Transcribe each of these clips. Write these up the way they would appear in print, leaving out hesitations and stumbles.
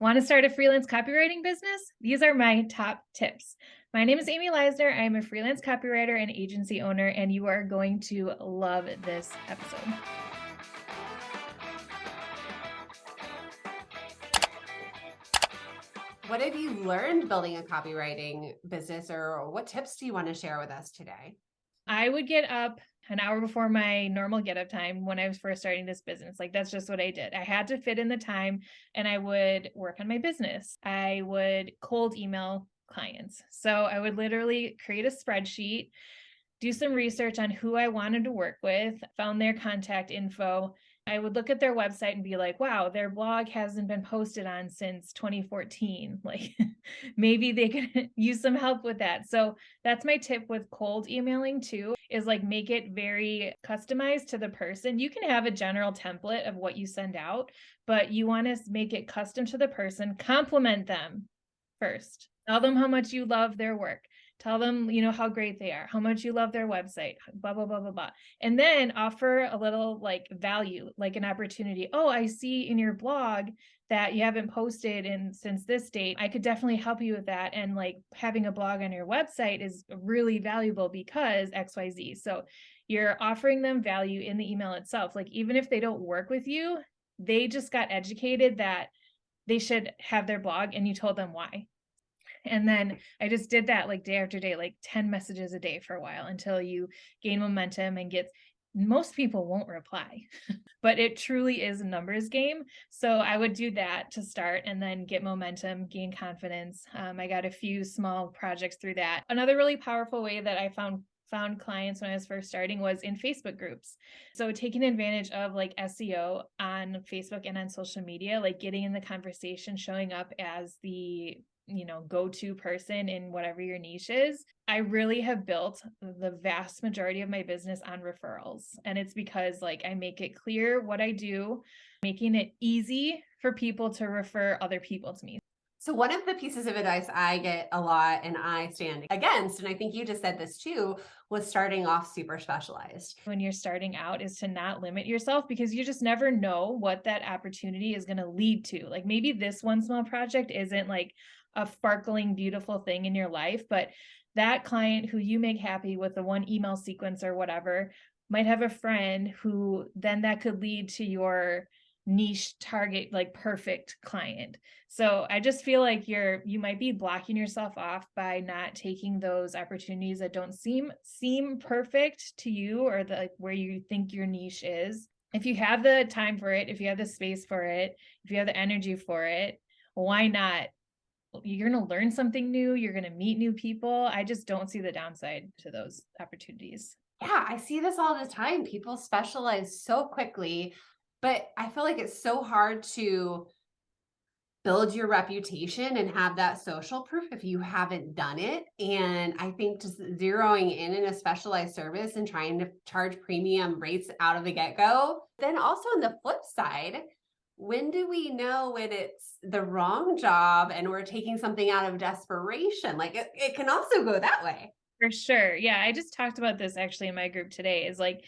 Want to start a freelance copywriting business? These are my top tips. My name is Amy Leisner. I am a freelance copywriter and agency owner, and you are going to love this episode. What have you learned building a copywriting business, or what tips do you want to share with us today? I would get up an hour before my normal get up time when I was first starting this business. Like, that's just what I did. I had to fit in the time, and I would work on my business. I would cold email clients. So I would literally create a spreadsheet, do some research on who I wanted to work with, found their contact info. I would look at their website and be like, wow, their blog hasn't been posted on since 2014. Like, maybe they could use some help with that. So that's my tip with cold emailing too, is like make it very customized to the person. You can have a general template of what you send out, but you want to make it custom to the person. Compliment them first. Tell them how much you love their work. Tell them, how great they are, how much you love their website, blah, blah, blah, blah, blah. And then offer a little like value, like an opportunity. Oh, I see in your blog that you haven't posted since this date. I could definitely help you with that. And like having a blog on your website is really valuable because XYZ. So you're offering them value in the email itself. Like, even if they don't work with you, they just got educated that they should have their blog, and you told them why. And then I just did that like day after day, like 10 messages a day for a while, until you gain momentum and most people won't reply, but it truly is a numbers game. So I would do that to start, and then get momentum, gain confidence. I got a few small projects through that. Another really powerful way that I found clients when I was first starting was in Facebook groups. So taking advantage of like SEO on Facebook and on social media, like getting in the conversation, showing up as the go-to person in whatever your niche is. I really have built the vast majority of my business on referrals. And it's because like I make it clear what I do, making it easy for people to refer other people to me. So one of the pieces of advice I get a lot and I stand against, and I think you just said this too, was starting off super specialized. When you're starting out, is to not limit yourself, because you just never know what that opportunity is going to lead to. Like, maybe this one small project isn't like a sparkling, beautiful thing in your life, but that client who you make happy with the one email sequence or whatever might have a friend who then that could lead to your niche target, like perfect client. So I just feel like you might be blocking yourself off by not taking those opportunities that don't seem perfect to you, or the like where you think your niche is. If you have the time for it, if you have the space for it, if you have the energy for it, why not? You're going to learn something new. You're going to meet new people. I just don't see the downside to those opportunities. Yeah, I see this all the time. People specialize so quickly, but I feel like it's so hard to build your reputation and have that social proof if you haven't done it. And I think just zeroing in a specialized service and trying to charge premium rates out of the get-go. Then also on the flip side, when do we know when it's the wrong job and we're taking something out of desperation? Like it can also go that way. For sure. Yeah, I just talked about this actually in my group today. Is like,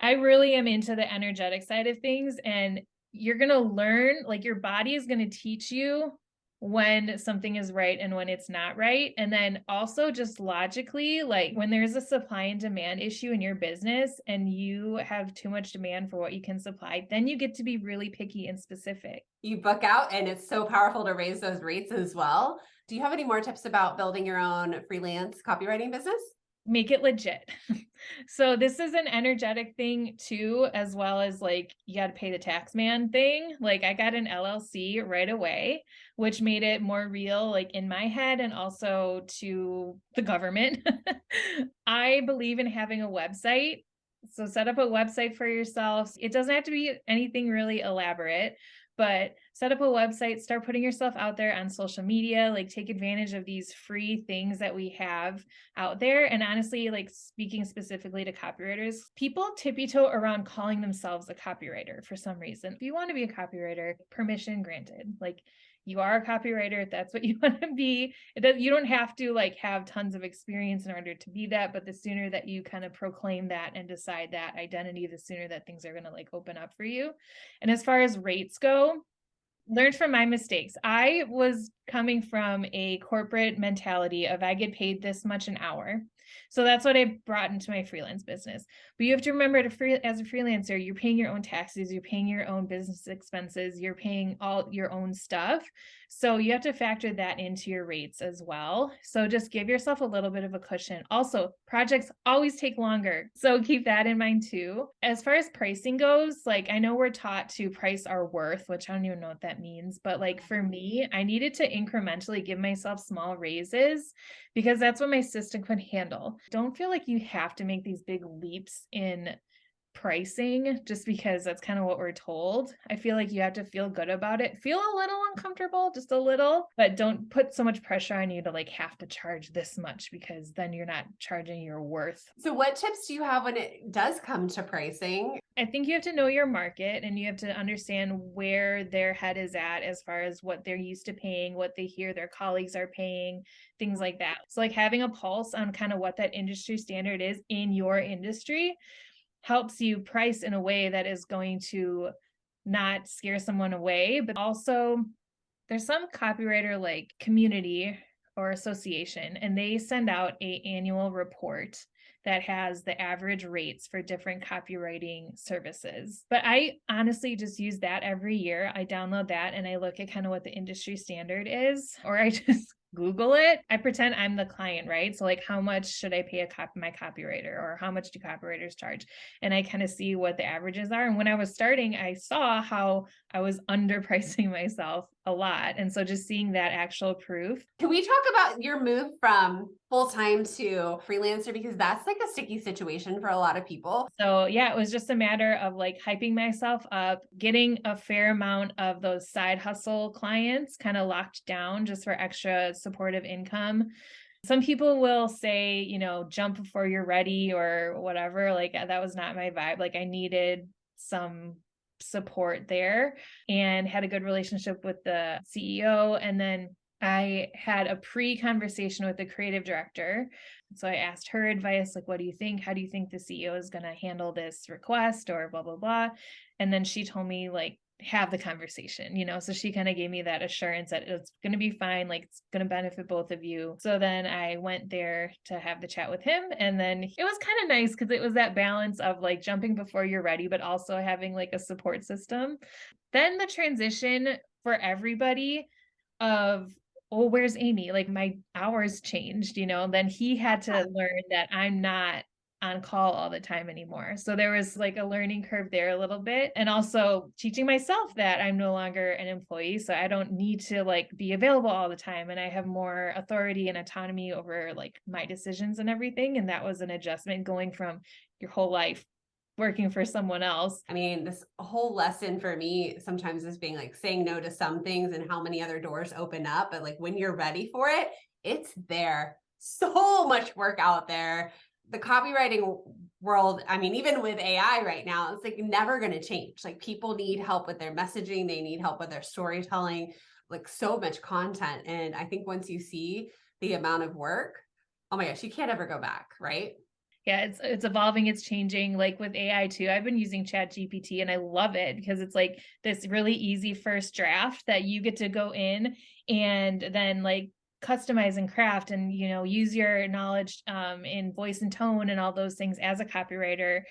I really am into the energetic side of things, and you're going to learn, like your body is going to teach you when something is right and when it's not right. And then also just logically, like when there's a supply and demand issue in your business and you have too much demand for what you can supply, then you get to be really picky and specific. You book out, and it's so powerful to raise those rates as well. Do you have any more tips about building your own freelance copywriting business? Make it legit. So this is an energetic thing too, as well as like you got to pay the tax man thing. Like, I got an LLC right away, which made it more real, like in my head, and also to the government. I believe in having a website. So set up a website for yourself. It doesn't have to be anything really elaborate, but set up a website, start putting yourself out there on social media, like take advantage of these free things that we have out there. And honestly, like speaking specifically to copywriters, people tippy-toe around calling themselves a copywriter for some reason. If you want to be a copywriter, permission granted. Like, you are a copywriter if that's what you want to be. You don't have to like have tons of experience in order to be that, but the sooner that you kind of proclaim that and decide that identity, the sooner that things are going to like open up for you. And as far as rates go, learned from my mistakes. I was coming from a corporate mentality of I get paid this much an hour. So that's what I brought into my freelance business. But you have to remember as a freelancer, you're paying your own taxes, you're paying your own business expenses, you're paying all your own stuff. So you have to factor that into your rates as well. So just give yourself a little bit of a cushion. Also, projects always take longer. So keep that in mind too. As far as pricing goes, like I know we're taught to price our worth, which I don't even know what that means, but like for me, I needed to incrementally give myself small raises because that's what my system could handle. Don't feel like you have to make these big leaps in pricing just because that's kind of what we're told. I feel like you have to feel good about it. Feel a little uncomfortable, just a little, but don't put so much pressure on you to like have to charge this much because then you're not charging your worth. So what tips do you have when it does come to pricing? I think you have to know your market and you have to understand where their head is at as far as what they're used to paying, what they hear their colleagues are paying, things like that. So like having a pulse on kind of what that industry standard is in your industry helps you price in a way that is going to not scare someone away, but also there's some copywriter like community or association, and they send out a annual report that has the average rates for different copywriting services. But I honestly just use that every year. I download that and I look at kind of what the industry standard is, or I just Google it. I pretend I'm the client, right? So like how much should I pay my copywriter, or how much do copywriters charge? And I kind of see what the averages are. And when I was starting, I saw how I was underpricing myself a lot. And so just seeing that actual proof. Can we talk about your move from full-time to freelancer? Because that's like a sticky situation for a lot of people. So yeah, it was just a matter of like hyping myself up, getting a fair amount of those side hustle clients kind of locked down just for extra supportive income. Some people will say, jump before you're ready or whatever. Like that was not my vibe. Like I needed some support there and had a good relationship with the CEO. And then I had a pre-conversation with the creative director. So I asked her advice, like, what do you think? How do you think the CEO is going to handle this request or blah, blah, blah. And then she told me like, have the conversation, so she kind of gave me that assurance that it's going to be fine, like it's going to benefit both of you. So then I went there to have the chat with him, and then it was kind of nice because it was that balance of like jumping before you're ready but also having like a support system. Then the transition for everybody of, oh, where's Amy? Like my hours changed, then he had to learn that I'm not on call all the time anymore. So there was like a learning curve there a little bit, and also teaching myself that I'm no longer an employee, so I don't need to like be available all the time, and I have more authority and autonomy over like my decisions and everything. And that was an adjustment going from your whole life working for someone else. I mean, this whole lesson for me sometimes is being like saying no to some things and how many other doors open up. But like when you're ready for it, it's there. So much work out there. The copywriting world, I mean, even with AI right now, it's like never going to change. Like people need help with their messaging, they need help with their storytelling, like so much content. And I think once you see the amount of work, oh my gosh, you can't ever go back, right? Yeah, it's evolving, it's changing. Like with AI too, I've been using Chat GPT and I love it because it's like this really easy first draft that you get to go in and then like customize and craft and use your knowledge in voice and tone and all those things as a copywriter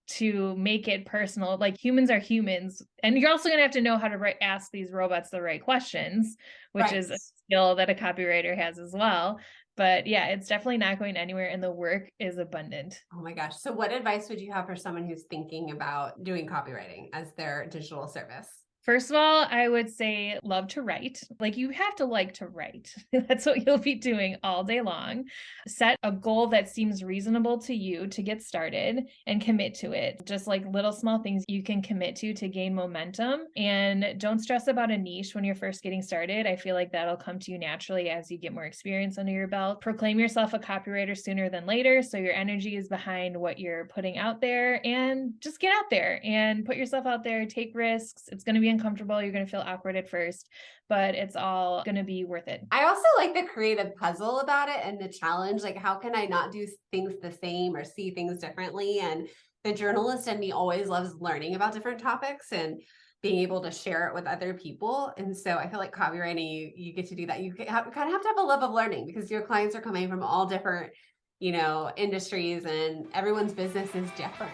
to make it personal. Like humans are humans, and you're also going to have to know how to ask these robots the right questions, which Right. is a skill that a copywriter has as well. But yeah, it's definitely not going anywhere, and the work is abundant. Oh my gosh. So what advice would you have for someone who's thinking about doing copywriting as their digital service? First of all, I would say love to write. Like you have to like to write. That's what you'll be doing all day long. Set a goal that seems reasonable to you to get started and commit to it. Just like little small things you can commit to gain momentum. And don't stress about a niche when you're first getting started. I feel like that'll come to you naturally as you get more experience under your belt. Proclaim yourself a copywriter sooner than later, so your energy is behind what you're putting out there, and just get out there and put yourself out there, take risks. It's going to be uncomfortable. You're going to feel awkward at first, but it's all going to be worth it. I also like the creative puzzle about it and the challenge. Like, how can I not do things the same or see things differently? And the journalist in me always loves learning about different topics. And being able to share it with other people. And so I feel like copywriting, you get to do that. You kind of have to have a love of learning because your clients are coming from all different, industries, and everyone's business is different.